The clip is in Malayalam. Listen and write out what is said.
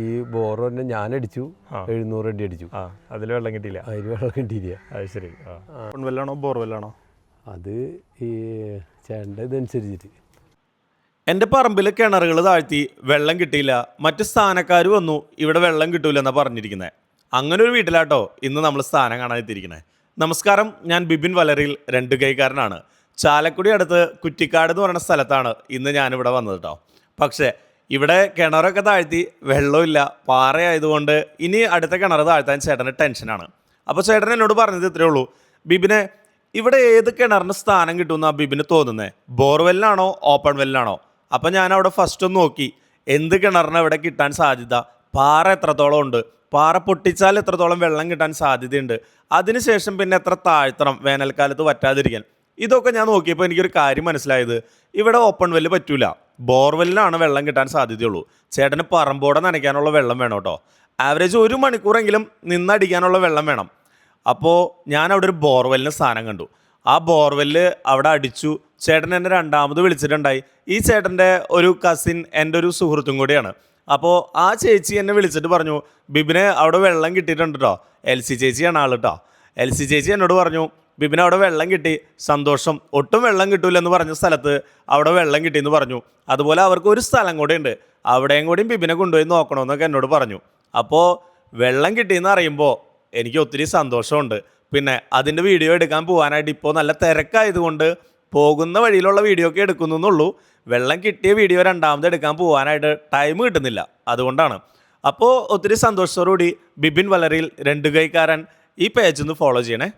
ഈ ബോർ തന്നെ ഞാൻ അടിച്ചു 700 അടി അടിച്ചു. അതിൽ വെള്ളം കിട്ടിയില്ല. അതിൽ വെള്ളം കിട്ടിയില്ല. അത് ശരി. വെല്ലാണോ ബോർവെല്ലാണോ? അത് ഈ ചേട്ടൻ്റെ ഇതനുസരിച്ചിട്ട്. എൻ്റെ പറമ്പിൽ കിണറുകൾ താഴ്ത്തി വെള്ളം കിട്ടിയില്ല, മറ്റ് സ്ഥാനക്കാർ വന്നു ഇവിടെ വെള്ളം കിട്ടൂലെന്നാണ് പറഞ്ഞിരിക്കുന്നത്. അങ്ങനെ ഒരു വീട്ടിലാട്ടോ ഇന്ന് നമ്മൾ സ്ഥാനം കാണാൻ എത്തിയിരിക്കുന്നത്. നമസ്കാരം, ഞാൻ ബിബിൻ വലറിയിൽ 2 കൈക്കാരനാണ്. ചാലക്കുടി അടുത്ത് കുറ്റിക്കാട് എന്ന് പറയുന്ന സ്ഥലത്താണ് ഇന്ന് ഞാനിവിടെ വന്നത് കേട്ടോ. പക്ഷേ ഇവിടെ കിണറൊക്കെ താഴ്ത്തി വെള്ളമില്ല, പാറയായതുകൊണ്ട് ഇനി അടുത്ത കിണർ താഴ്ത്താൻ ചേട്ടന് ടെൻഷനാണ്. അപ്പോൾ ചേട്ടൻ എന്നോട് പറഞ്ഞത് ഇത്രയേ ഉള്ളൂ, ബിബിനെ ഇവിടെ ഏത് കിണറിന് സ്ഥാനം കിട്ടുമെന്നാണ് ബിബിന് തോന്നുന്നത്, ബോർവെല്ലാണോ ഓപ്പൺ വെല്ലാണോ? അപ്പം ഞാൻ അവിടെ ഫസ്റ്റ് ഒന്ന് നോക്കി എന്ത് കിണറിന് ഇവിടെ കിട്ടാൻ സാധ്യത, പാറ എത്രത്തോളം ഉണ്ട്, പാറ പൊട്ടിച്ചാൽ എത്രത്തോളം വെള്ളം കിട്ടാൻ സാധ്യതയുണ്ട്, അതിനുശേഷം പിന്നെ എത്ര താഴ്ത്തണം വേനൽക്കാലത്ത് വറ്റാതിരിക്കാൻ. ഇതൊക്കെ ഞാൻ നോക്കിയപ്പോൾ എനിക്കൊരു കാര്യം മനസ്സിലായത്, ഇവിടെ ഓപ്പൺ വെല്ല് പറ്റൂല, ബോർവെല്ലിനാണ് വെള്ളം കിട്ടാൻ സാധ്യതയുള്ളൂ. ചേട്ടന് പറമ്പോടെ നനയ്ക്കാനുള്ള വെള്ളം വേണം കേട്ടോ. ആവറേജ് 1 മണിക്കൂറെങ്കിലും നിന്നടിക്കാനുള്ള വെള്ളം വേണം. അപ്പോൾ ഞാൻ അവിടെ ഒരു ബോർവെല്ലിന് സ്ഥാനം കണ്ടു. ആ ബോർവെല്ല് അവിടെ അടിച്ചു. ചേട്ടൻ എന്നെ 2ാമത് വിളിച്ചിട്ടുണ്ടായി. ഈ ചേട്ടൻ്റെ ഒരു കസിൻ എൻ്റെ ഒരു സുഹൃത്തും കൂടിയാണ്. അപ്പോൾ ആ ചേച്ചി എന്നെ വിളിച്ചിട്ട് പറഞ്ഞു, ബിബിന് അവിടെ വെള്ളം കിട്ടിയിട്ടുണ്ട് കേട്ടോ. എൽസി ചേച്ചിയാണ് ആൾ കേട്ടോ. എൽസി ചേച്ചി എന്നോട് പറഞ്ഞു, ബിബിന് അവിടെ വെള്ളം കിട്ടി, സന്തോഷം, ഒട്ടും വെള്ളം കിട്ടൂലെന്ന് പറഞ്ഞ സ്ഥലത്ത് അവിടെ വെള്ളം കിട്ടിയെന്ന് പറഞ്ഞു. അതുപോലെ അവർക്ക് ഒരു സ്ഥലം കൂടെ ഉണ്ട്, അവിടെയും കൂടിയും ബിബിനെ കൊണ്ടുപോയി നോക്കണമെന്നൊക്കെ എന്നോട് പറഞ്ഞു. അപ്പോൾ വെള്ളം കിട്ടിയെന്ന് അറിയുമ്പോൾ എനിക്ക് ഒത്തിരി സന്തോഷമുണ്ട്. പിന്നെ അതിൻ്റെ വീഡിയോ എടുക്കാൻ പോകാനായിട്ട് ഇപ്പോൾ നല്ല തിരക്കായതുകൊണ്ട് പോകുന്ന വഴിയിലുള്ള വീഡിയോ ഒക്കെ എടുക്കുന്നുള്ളൂ. വെള്ളം കിട്ടിയ വീഡിയോ 2ാമത് എടുക്കാൻ പോകാനായിട്ട് ടൈം കിട്ടുന്നില്ല, അതുകൊണ്ടാണ്. അപ്പോൾ ഒത്തിരി സന്തോഷത്തോടുകൂടി ബിബിൻ വലറിയിൽ 2 കൈക്കാരൻ ഈ പേജ് ഒന്ന് ഫോളോ ചെയ്യണേ.